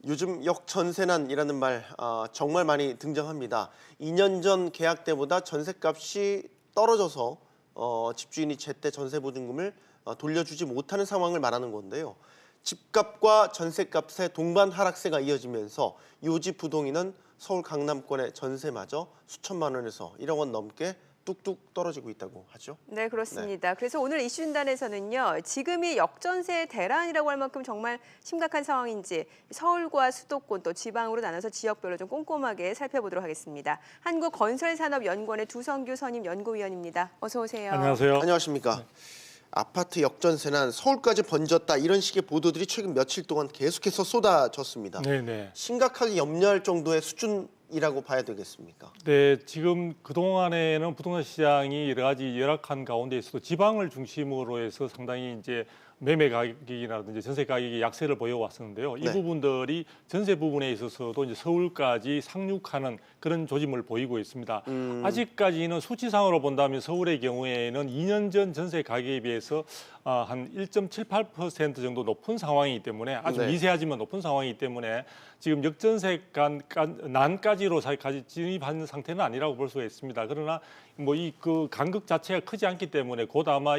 요즘 역전세난이라는 말 정말 많이 등장합니다. 2년 전 계약 때보다 전세값이 떨어져서 집주인이 제때 전세보증금을 돌려주지 못하는 상황을 말하는 건데요. 집값과 전세값의 동반 하락세가 이어지면서 요지 부동인은 서울 강남권의 전세마저 수천만 원에서 1억 원 넘게 뚝뚝 떨어지고 있다고 하죠. 네, 그렇습니다. 그래서 오늘 이슈진단에서는요, 지금이 역전세 대란이라고 할 만큼 정말 심각한 상황인지 서울과 수도권 또 지방으로 나눠서 지역별로 좀 꼼꼼하게 살펴보도록 하겠습니다. 한국건설산업연구원의 두성규 선임 연구위원입니다. 어서 오세요. 안녕하세요. 안녕하십니까. 네. 아파트 역전세난 서울까지 번졌다 이런 식의 보도들이 최근 며칠 동안 계속해서 쏟아졌습니다. 네네. 심각하게 염려할 정도의 수준이라고 봐야 되겠습니까? 네, 지금 그동안에는 부동산 시장이 여러 가지 열악한 가운데에서도 지방을 중심으로 해서 상당히 이제 매매 가격이라든지 전세 가격이 약세를 보여왔었는데요. 이 네. 부분들이 전세 부분에 있어서도 이제 서울까지 상륙하는 그런 조짐을 보이고 있습니다. 아직까지는 수치상으로 본다면 서울의 경우에는 2년 전 전세 가격에 비해서 한 1.78% 정도 높은 상황이기 때문에 아주 네. 미세하지만 높은 상황이기 때문에 지금 역전세 난까지로 진입하는 상태는 아니라고 볼 수가 있습니다. 그러나 뭐 이 그 간극 자체가 크지 않기 때문에 곧 아마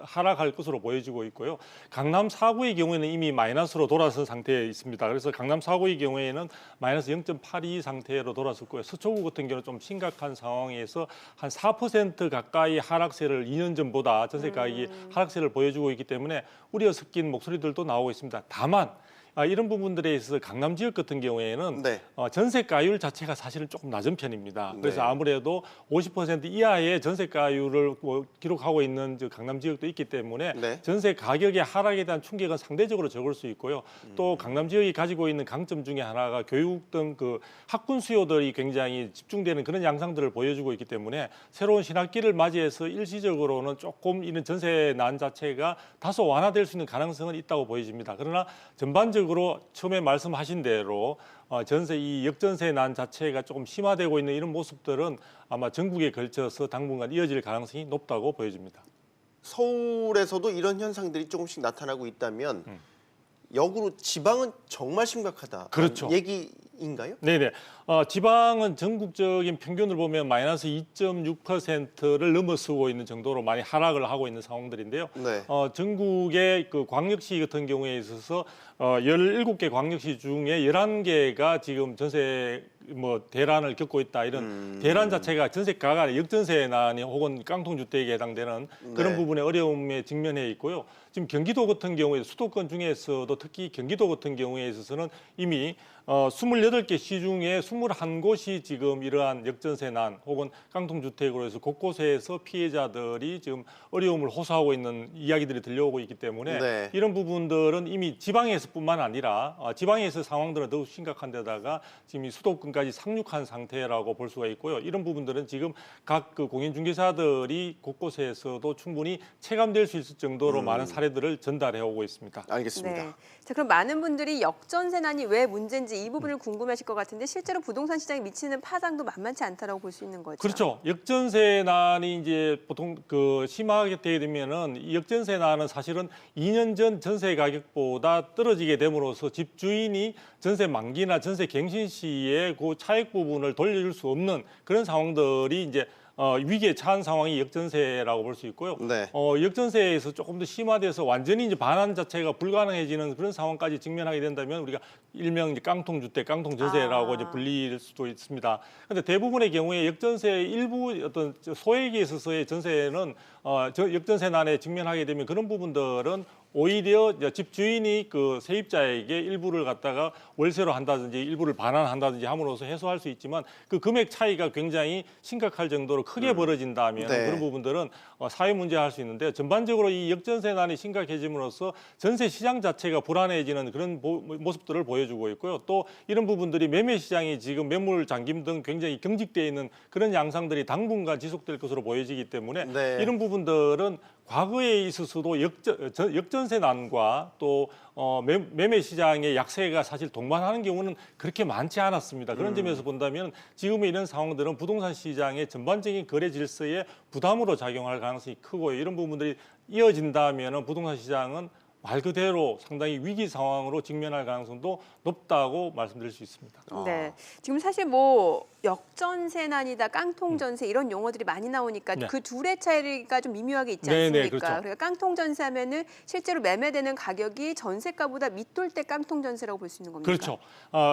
하락할 것으로 보여지고 있고요. 강남 4구의 경우에는 이미 마이너스로 돌아선 상태에 있습니다. 그래서 강남 4구의 경우에는 마이너스 0.82 상태로 돌아섰고요. 서초구 같은 경우는 좀 심각한 상황에서 한 4% 가까이 하락세를 2년 전보다 전세 가격이 하락세를 보여주고 있기 때문에 우려 섞인 목소리들도 나오고 있습니다. 다만 이런 부분들에 있어서 강남 지역 같은 경우에는 네. 전세가율 자체가 사실은 조금 낮은 편입니다. 그래서 네. 아무래도 50% 이하의 전세가율을 기록하고 있는 강남 지역도 있기 때문에 네. 전세 가격의 하락에 대한 충격은 상대적으로 적을 수 있고요. 또 강남 지역이 가지고 있는 강점 중에 하나가 교육 등 그 학군 수요들이 굉장히 집중되는 그런 양상들을 보여주고 있기 때문에 새로운 신학기를 맞이해서 일시적으로는 조금 이런 전세난 자체가 다소 완화될 수 있는 가능성은 있다고 보여집니다. 그러나 전반적으로 처음에 말씀하신 대로 이 역전세 난 자체가 조금 심화되고 있는 이런 모습들은 아마 전국에 걸쳐서 당분간 이어질 가능성이 높다고 보여집니다. 서울에서도 이런 현상들이 조금씩 나타나고 있다면 역으로 지방은 정말 심각하다. 그렇죠. 얘기인가요? 네네. 지방은 전국적인 평균을 보면 마이너스 2.6%를 넘어서고 있는 정도로 많이 하락을 하고 있는 상황들인데요. 네. 전국의 그 광역시 같은 경우에 있어서 17개 광역시 중에 11개가 지금 전세 대란을 겪고 있다. 이런 대란 자체가 전세가가 아니라 역전세난이 혹은 깡통주택에 해당되는 그런 네. 부분의 어려움에 직면해 있고요. 지금 경기도 같은 경우에 수도권 중에서도 특히 경기도 같은 경우에 있어서는 이미 28개 시 중에 21곳이 지금 이러한 역전세난 혹은 깡통주택으로 해서 곳곳에서 피해자들이 지금 어려움을 호소하고 있는 이야기들이 들려오고 있기 때문에 네. 이런 부분들은 이미 지방에서뿐만 아니라 지방에서 상황들은 더욱 심각한 데다가 지금 이 수도권까지 상륙한 상태라고 볼 수가 있고요. 이런 부분들은 지금 각 그 공인중개사들이 곳곳에서도 충분히 체감될 수 있을 정도로 많은 사례들을 전달해 오고 있습니다. 알겠습니다. 네. 자, 그럼 많은 분들이 역전세난이 왜 문제인지 이 부분을 궁금해하실 것 같은데 실제로 부동산 시장에 미치는 파장도 만만치 않다라고 볼 수 있는 거죠. 그렇죠. 역전세난이 이제 보통 심하게 되게 되면은 이 역전세난은 사실은 2년 전 전세 가격보다 떨어지게 됨으로써 집주인이 전세 만기나 전세 갱신 시에 그 차익 부분을 돌려줄 수 없는 그런 상황들이 이제 위기에 처한 상황이 역전세라고 볼 수 있고요. 네. 역전세에서 조금 더 심화돼서 완전히 이제 반환 자체가 불가능해지는 그런 상황까지 직면하게 된다면 우리가 일명 이제 깡통주택, 깡통전세라고 이제 불릴 수도 있습니다. 그런데 대부분의 경우에 역전세 일부 어떤 소액에 있어서의 전세는 역전세난에 직면하게 되면 그런 부분들은 오히려 집주인이 그 세입자에게 일부를 갖다가 월세로 한다든지 일부를 반환한다든지 함으로써 해소할 수 있지만 그 금액 차이가 굉장히 심각할 정도로 크게 벌어진다면 네. 그런 부분들은 사회 문제할 수 있는데 전반적으로 이 역전세난이 심각해짐으로써 전세 시장 자체가 불안해지는 그런 모습들을 보여주고 있고요. 또 이런 부분들이 매매 시장이 지금 매물 잠김 등 굉장히 경직되어 있는 그런 양상들이 당분간 지속될 것으로 보여지기 때문에 네. 이런 부분들은 과거에 있어서도 역전세난과 또 매매 시장의 약세가 사실 동반하는 경우는 그렇게 많지 않았습니다. 그런 점에서 본다면 지금의 이런 상황들은 부동산 시장의 전반적인 거래 질서에 부담으로 작용할 가능성이 크고요. 이런 부분들이 이어진다면 부동산 시장은 말 그대로 상당히 위기 상황으로 직면할 가능성도 높다고 말씀드릴 수 있습니다. 네, 지금 사실 뭐 역전세난이다, 깡통전세 이런 용어들이 많이 나오니까 네. 그 둘의 차이가 좀 미묘하게 있지 네, 않습니까? 네, 그렇죠. 그러니까 깡통전세하면은 실제로 매매되는 가격이 전세가보다 밑돌 때 깡통전세라고 볼 수 있는 겁니까? 그렇죠.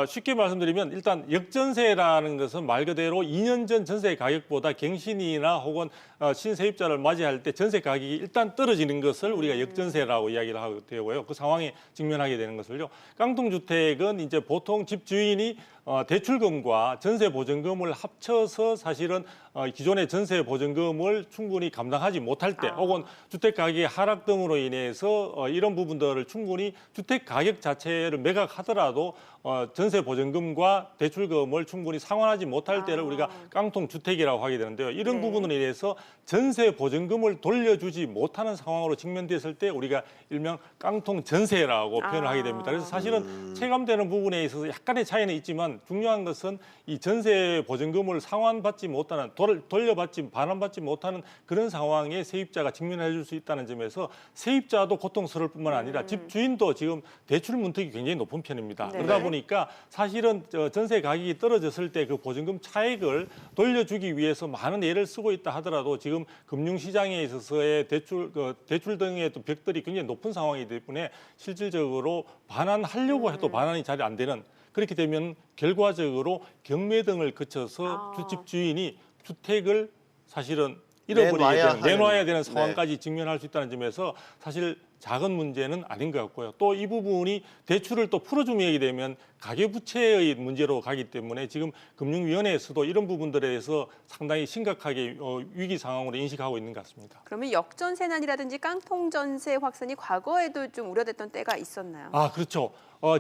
쉽게 말씀드리면 일단 역전세라는 것은 말 그대로 2년 전 전세 가격보다 갱신이나 혹은 신세입자를 맞이할 때 전세 가격이 일단 떨어지는 것을 우리가 역전세라고 이야기를 하게 되고요. 그 상황에 직면하게 되는 것을요. 깡통주택은 이제 보통 집주인이 대출금과 전세 보증금을 합쳐서 사실은 기존의 전세 보증금을 충분히 감당하지 못할 때 혹은 주택 가격의 하락 등으로 인해서 이런 부분들을 충분히 주택 가격 자체를 매각하더라도 전세 보증금과 대출금을 충분히 상환하지 못할 때를 우리가 깡통 주택이라고 하게 되는데요. 이런 네. 부분으로 인해서 전세 보증금을 돌려주지 못하는 상황으로 직면됐을 때 우리가 일명 깡통 전세라고 표현을 하게 됩니다. 그래서 사실은 체감되는 부분에 있어서 약간의 차이는 있지만 중요한 것은 이 전세 보증금을 상환받지 못하는 돌려받지 반환받지 못하는 그런 상황에 세입자가 직면해 줄 수 있다는 점에서 세입자도 고통스러울 뿐만 아니라 집주인도 지금 대출 문턱이 굉장히 높은 편입니다. 네. 그러다 보니까 사실은 전세 가격이 떨어졌을 때 그 보증금 차액을 돌려주기 위해서 많은 애를 쓰고 있다 하더라도 지금 금융시장에 있어서의 대출 등의 또 벽들이 굉장히 높은 상황이기 때문에 실질적으로 반환하려고 해도 반환이 잘 안 되는 그렇게 되면 결과적으로 경매 등을 거쳐서 집주인이 주택을 사실은 내놔야 되는 상황까지 직면할 수 있다는 점에서 사실 작은 문제는 아닌 것 같고요. 또 이 부분이 대출을 또 풀어주게 되면 가계부채의 문제로 가기 때문에 지금 금융위원회에서도 이런 부분들에 대해서 상당히 심각하게 위기 상황으로 인식하고 있는 것 같습니다. 그러면 역전세난이라든지 깡통전세 확산이 과거에도 좀 우려됐던 때가 있었나요? 그렇죠.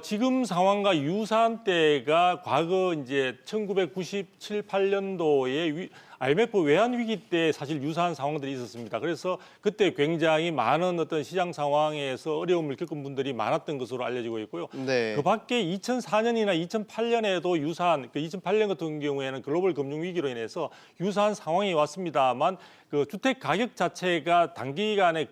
지금 상황과 유사한 때가 과거 이제 1997, 8년도에 IMF 외환 위기 때 사실 유사한 상황들이 있었습니다. 그래서 그때 굉장히 많은 어떤 시장 상황에서 어려움을 겪은 분들이 많았던 것으로 알려지고 있고요. 네. 그 밖에 2004년이나 2008년에도 유사한 2008년 같은 경우에는 글로벌 금융 위기로 인해서 유사한 상황이 왔습니다만 그 주택 가격 자체가 단기간에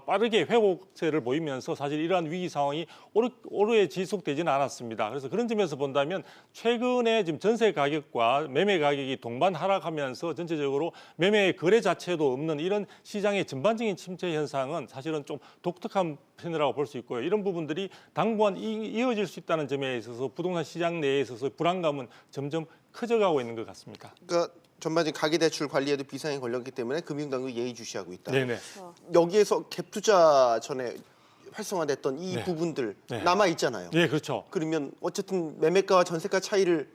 빠르게 회복세를 보이면서 사실 이러한 위기 상황이 오래 지속되지는 않았습니다. 그래서 그런 점에서 본다면 최근에 지금 전세 가격과 매매 가격이 동반 하락하면서 전체적으로 매매 거래 자체도 없는 이런 시장의 전반적인 침체 현상은 사실은 좀 독특한 편이라고 볼 수 있고요. 이런 부분들이 당분간 이어질 수 있다는 점에 있어서 부동산 시장 내에 있어서 불안감은 점점 커져가고 있는 것 같습니다. 그러니까 전반적인 가계대출 관리에도 비상이 걸렸기 때문에 금융당국이 예의주시하고 있다. 네네. 여기에서 갭투자 전에 활성화됐던 이 네. 부분들 네. 남아 있잖아요. 네, 그렇죠. 그러면 어쨌든 매매가와 전세가 차이를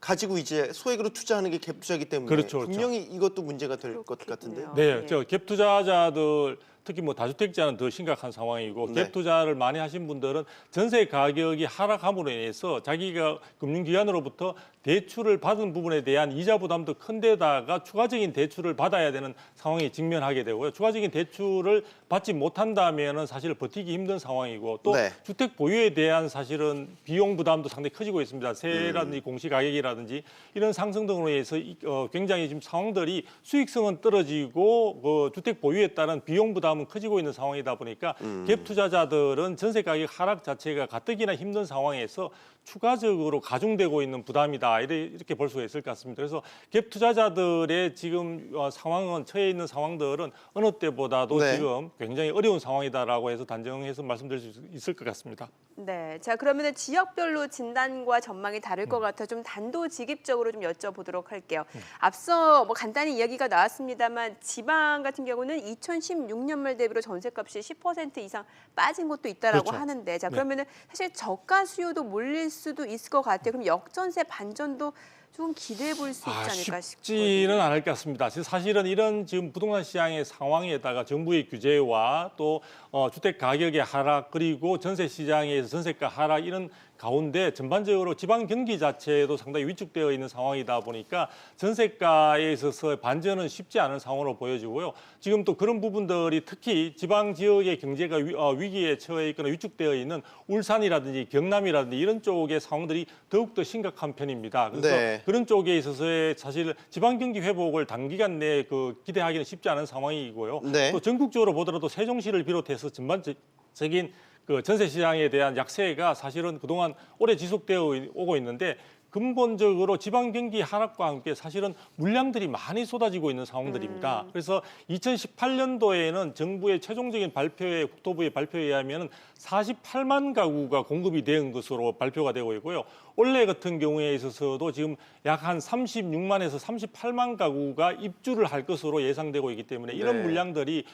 가지고 이제 소액으로 투자하는 게 갭투자이기 때문에 그렇죠. 분명히 이것도 문제가 될 것 같은데요. 그렇겠네요. 네, 갭 투자자들 특히 뭐 다주택자는 더 심각한 상황이고 네. 갭 투자를 많이 하신 분들은 전세 가격이 하락함으로 인해서 자기가 금융기관으로부터 대출을 받은 부분에 대한 이자 부담도 큰데다가 추가적인 대출을 받아야 되는 상황에 직면하게 되고요. 추가적인 대출을 받지 못한다면은 사실 버티기 힘든 상황이고 또 네. 주택 보유에 대한 사실은 비용 부담도 상당히 커지고 있습니다. 세라든지 공시 가격이라든지 이런 상승 등으로 해서 굉장히 지금 상황들이 수익성은 떨어지고 주택 보유에 따른 비용 부담은 커지고 있는 상황이다 보니까 갭 투자자들은 전세 가격 하락 자체가 가뜩이나 힘든 상황에서 추가적으로 가중되고 있는 부담이다 이렇게 볼 수가 있을 것 같습니다. 그래서 갭 투자자들의 지금 상황은 처해 있는 상황들은 어느 때보다도 네. 지금 굉장히 어려운 상황이다라고 해서 단정해서 말씀드릴 수 있을 것 같습니다. 네, 자 그러면 지역별로 진단과 전망이 다를 것 같아 좀 단도직입적으로 좀 여쭤보도록 할게요. 앞서 뭐 간단히 이야기가 나왔습니다만 지방 같은 경우는 2016년 말 대비로 전세값이 10% 이상 빠진 곳도 있다라고 그렇죠. 하는데, 자 네. 그러면은 사실 저가 수요도 몰릴 수도 있을 것 같아요. 그럼 역전세 반전도 좀 기대해 볼 수 있지 않을까 쉽지는 싶거든요. 않을 것 같습니다. 사실은 이런 지금 부동산 시장의 상황에다가 정부의 규제와 또 주택 가격의 하락 그리고 전세 시장에서 전세가 하락 이런 가운데 전반적으로 지방 경기 자체도 상당히 위축되어 있는 상황이다 보니까 전세가에 있어서 반전은 쉽지 않은 상황으로 보여지고요. 지금 또 그런 부분들이 특히 지방 지역의 경제가 위기에 처해 있거나 위축되어 있는 울산이라든지 경남이라든지 이런 쪽의 상황들이 더욱더 심각한 편입니다. 그래서 네. 그런 쪽에 있어서의 사실 지방 경기 회복을 단기간 내에 기대하기는 쉽지 않은 상황이고요. 네. 또 전국적으로 보더라도 세종시를 비롯해서 전반적인 전세 시장에 대한 약세가 사실은 그동안 오래 지속되어 오고 있는데 근본적으로 지방 경기 하락과 함께 사실은 물량들이 많이 쏟아지고 있는 상황들입니다. 그래서 2018년도에는 정부의 최종적인 발표에 국토부의 발표에 의하면 48만 가구가 공급이 된 것으로 발표가 되고 있고요. 올해 같은 경우에 있어서도 지금 약 한 36만에서 38만 가구가 입주를 할 것으로 예상되고 있기 때문에 이런 네. 물량들이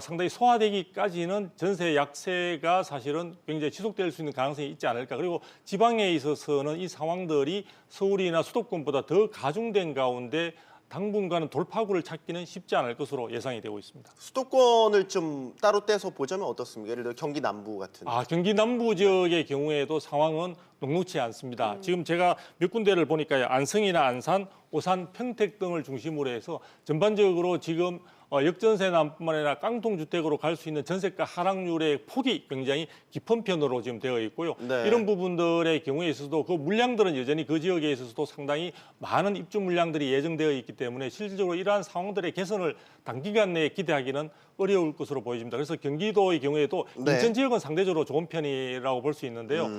상당히 소화되기까지는 전세 약세가 사실은 굉장히 지속될 수 있는 가능성이 있지 않을까. 그리고 지방에 있어서는 이 상황들이 서울이나 수도권보다 더 가중된 가운데 당분간은 돌파구를 찾기는 쉽지 않을 것으로 예상이 되고 있습니다. 수도권을 좀 따로 떼서 보자면 어떻습니까? 예를 들어 경기 남부 같은. 경기 남부 지역의 경우에도 상황은 녹록치 않습니다. 지금 제가 몇 군데를 보니까요. 안성이나 안산, 오산, 평택 등을 중심으로 해서 전반적으로 지금 역전세난뿐만 아니라 깡통주택으로 갈 수 있는 전세가 하락률의 폭이 굉장히 깊은 편으로 지금 되어 있고요. 네. 이런 부분들의 경우에 있어서도 그 물량들은 여전히 그 지역에 있어서도 상당히 많은 입주 물량들이 예정되어 있기 때문에 실질적으로 이러한 상황들의 개선을 단기간 내에 기대하기는 어려울 것으로 보여집니다. 그래서 경기도의 경우에도 네. 인천 지역은 상대적으로 좋은 편이라고 볼 수 있는데요.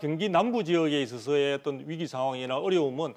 경기 남부 지역에 있어서의 어떤 위기 상황이나 어려움은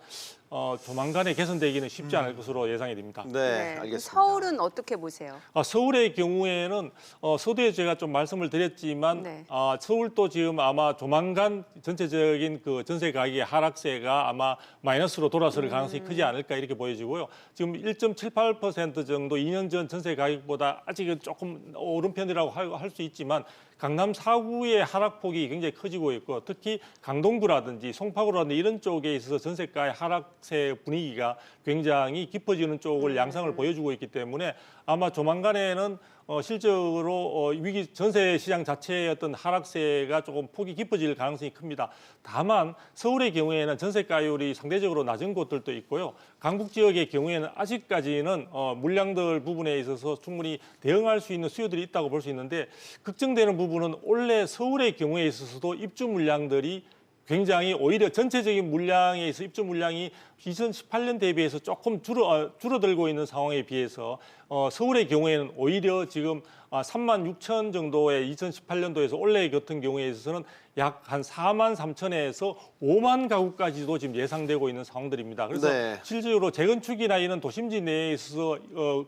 조만간에 개선되기는 쉽지 않을 것으로 예상이 됩니다. 네, 알겠습니다. 서울은 어떻게 보세요? 서울의 경우에는 서두에 제가 좀 말씀을 드렸지만 네. 서울도 지금 아마 조만간 전체적인 그 전세 가격의 하락세가 아마 마이너스로 돌아설 가능성이 크지 않을까 이렇게 보여지고요. 지금 1.78% 정도 2년 전 전세 가격보다 아직은 조금 오른 편이라고 할 수 있지만 강남 4구의 하락폭이 굉장히 커지고 있고 특히 강동구라든지 송파구라든지 이런 쪽에 있어서 전세가의 하락세 분위기가 굉장히 깊어지는 쪽을 양상을 보여주고 있기 때문에 아마 조만간에는 실적으로 위기 전세 시장 자체의 어떤 하락세가 조금 폭이 깊어질 가능성이 큽니다. 다만 서울의 경우에는 전세가율이 상대적으로 낮은 곳들도 있고요. 강북 지역의 경우에는 아직까지는 물량들 부분에 있어서 충분히 대응할 수 있는 수요들이 있다고 볼 수 있는데 걱정되는 부분은 올해 서울의 경우에 있어서도 입주 물량들이 굉장히 오히려 전체적인 물량에 있어 입주 물량이 2018년 대비해서 조금 줄어들고 있는 상황에 비해서 서울의 경우에는 오히려 지금 3만 6천 정도의 2018년도에서 올해 같은 경우에 있어서는 약 한 4만 3천에서 5만 가구까지도 지금 예상되고 있는 상황들입니다. 그래서 네. 실질적으로 재건축이나 이런 도심지 내에 있어서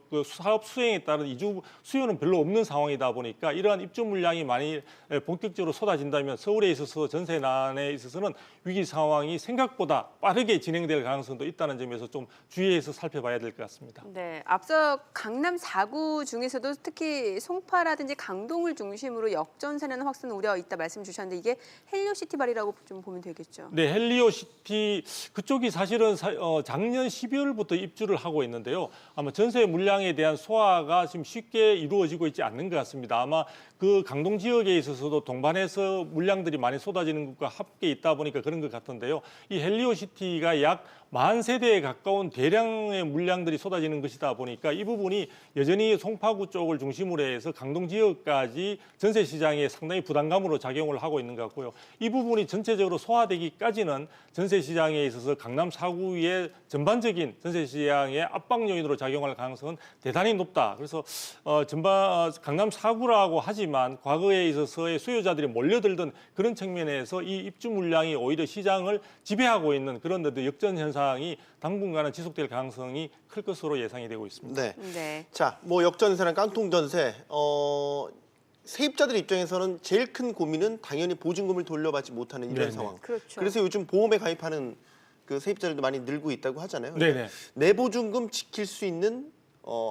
그 사업 수행에 따른 이주 수요는 별로 없는 상황이다 보니까 이러한 입주 물량이 많이 본격적으로 쏟아진다면 서울에 있어서 전세난에 있어서는 위기 상황이 생각보다 빠르게 진행될 가능성도 있다는 점에서 좀 주의해서 살펴봐야 될 것 같습니다. 네, 앞서 강남 4구 중에서도 특히 송파라든지 강동을 중심으로 역전세는 확산 우려 있다 말씀 주셨는데 이게 헬리오시티발이라고 좀 보면 되겠죠. 네, 헬리오시티 그쪽이 사실은 작년 12월부터 입주를 하고 있는데요. 아마 전세 물량에 대한 소화가 지금 쉽게 이루어지고 있지 않는 것 같습니다. 아마 그 강동 지역에 있어서도 동반해서 물량들이 많이 쏟아지는 것과 함께 있다 보니까 그런 것 같은데요. 이 헬리오시티가 약 10,000세대에 가까운 대량의 물량들이 쏟아지는 것이다 보니까 이 부분이 여전히 송파구 쪽을 중심으로 해서 강동 지역까지 전세 시장에 상당히 부담감으로 작용을 하고 있는 것 같고요. 이 부분이 전체적으로 소화되기까지는 전세 시장에 있어서 강남 4구의 전반적인 전세 시장의 압박 요인으로 작용할 가능성은 대단히 높다. 그래서 강남 4구라고 하지만 과거에 있어서의 수요자들이 몰려들던 그런 측면에서 이 입주 물량이 오히려 시장을 지배하고 있는 그런 역전 현상이 당분간은 지속될 가능성이 클 것으로 예상이 되고 있습니다. 네. 네. 자, 뭐 역전세나 깡통전세, 세입자들 입장에서는 제일 큰 고민은 당연히 보증금을 돌려받지 못하는 이런 네네. 상황. 그렇죠. 그래서 요즘 보험에 가입하는 그 세입자들도 많이 늘고 있다고 하잖아요. 네네. 내보증금 지킬 수 있는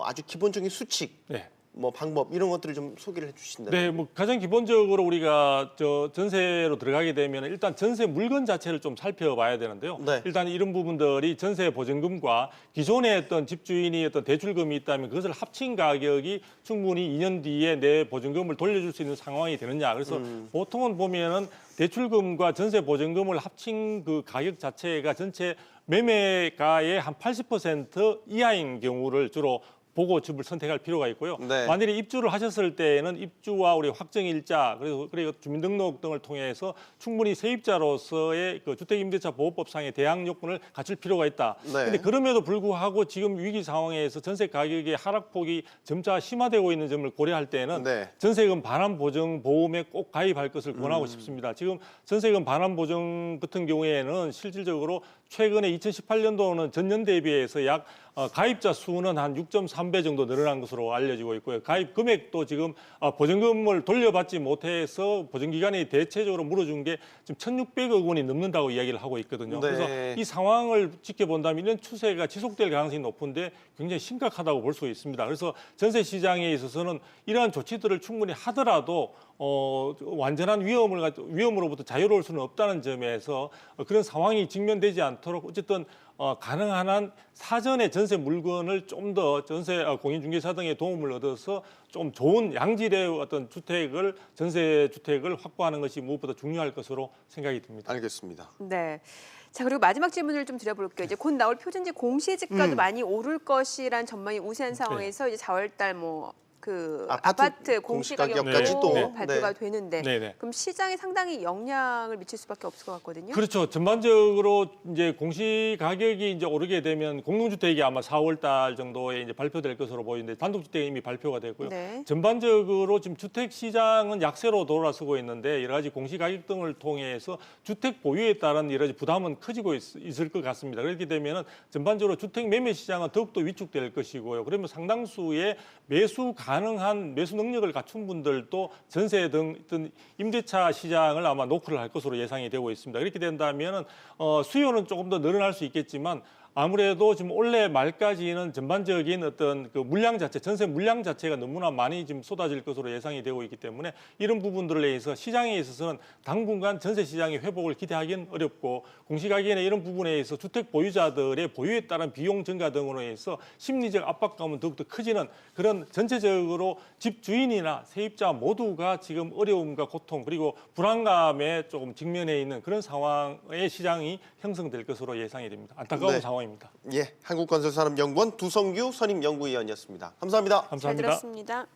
아주 기본적인 수칙, 네. 뭐 방법 이런 것들을 좀 소개를 해주신다면. 네, 뭐 가장 기본적으로 우리가 전세로 들어가게 되면 일단 전세 물건 자체를 좀 살펴봐야 되는데요. 네. 일단 이런 부분들이 전세 보증금과 기존에 어떤 집주인이 어떤 대출금이 있다면 그것을 합친 가격이 충분히 2년 뒤에 내 보증금을 돌려줄 수 있는 상황이 되느냐. 그래서 보통은 보면은 대출금과 전세 보증금을 합친 그 가격 자체가 전체 매매가의 한 80% 이하인 경우를 주로 보고 집을 선택할 필요가 있고요. 네. 만일에 입주를 하셨을 때에는 입주와 우리 확정일자 그리고 주민등록 등을 통해서 충분히 세입자로서의 그 주택임대차보호법상의 대항 요건을 갖출 필요가 있다. 네. 그런데 그럼에도 불구하고 지금 위기 상황에서 전세 가격의 하락폭이 점차 심화되고 있는 점을 고려할 때는 네. 전세금 반환 보증 보험에 꼭 가입할 것을 권하고 싶습니다. 지금 전세금 반환 보증 같은 경우에는 실질적으로 최근에 2018년도는 전년 대비해서 약 가입자 수는 한 6.3배 정도 늘어난 것으로 알려지고 있고요. 가입 금액도 지금 보증금을 돌려받지 못해서 보증기관이 대체적으로 물어준 게 지금 1,600억 원이 넘는다고 이야기를 하고 있거든요. 네. 그래서 이 상황을 지켜본다면 이런 추세가 지속될 가능성이 높은데 굉장히 심각하다고 볼 수 있습니다. 그래서 전세 시장에 있어서는 이러한 조치들을 충분히 하더라도 완전한 위험으로부터 자유로울 수는 없다는 점에서 그런 상황이 직면되지 않도록 어쨌든 가능한 한 사전에 전세 물건을 좀 더 전세 공인중개사 등의 도움을 얻어서 좀 좋은 양질의 어떤 전세 주택을 확보하는 것이 무엇보다 중요할 것으로 생각이 듭니다. 알겠습니다. 네. 자, 그리고 마지막 질문을 좀 드려볼게요. 이제 곧 나올 표준지 공시지가도 많이 오를 것이란 전망이 우세한 상황에서 이제 4월달 그 아파트 공시가격도 공시가격까지 또 발표가 되는데 네네. 그럼 시장에 상당히 영향을 미칠 수밖에 없을 것 같거든요. 그렇죠. 전반적으로 이제 공시 가격이 이제 오르게 되면 공동주택이 아마 4월 달 정도에 이제 발표될 것으로 보이는데 단독주택이 이미 발표가 됐고요. 네. 전반적으로 지금 주택 시장은 약세로 돌아서고 있는데 여러 가지 공시 가격 등을 통해서 주택 보유에 따른 여러 가지 부담은 커지고 있을 것 같습니다. 그렇게 되면은 전반적으로 주택 매매 시장은 더욱더 위축될 것이고요. 그러면 상당수의 매수 가능한 매수 능력을 갖춘 분들도 전세 등 어떤 임대차 시장을 아마 노크를 할 것으로 예상이 되고 있습니다. 이렇게 된다면은 수요는 조금 더 늘어날 수 있겠지만 아무래도 지금 올해 말까지는 전반적인 어떤 그 물량 자체, 전세 물량 자체가 너무나 많이 지금 쏟아질 것으로 예상이 되고 있기 때문에 이런 부분들에 의해서 시장에 있어서는 당분간 전세 시장의 회복을 기대하기는 어렵고 공시가격이나 이런 부분에 의해서 주택 보유자들의 보유에 따른 비용 증가 등으로 해서 심리적 압박감은 더욱더 커지는 그런 전체적으로 집주인이나 세입자 모두가 지금 어려움과 고통 그리고 불안감에 조금 직면해 있는 그런 상황의 시장이 형성될 것으로 예상이 됩니다. 안타까운 네. 상황입니다. 예, 한국건설산업연구원 두성규 선임연구위원이었습니다. 감사합니다. 잘 감사합니다. 들었습니다.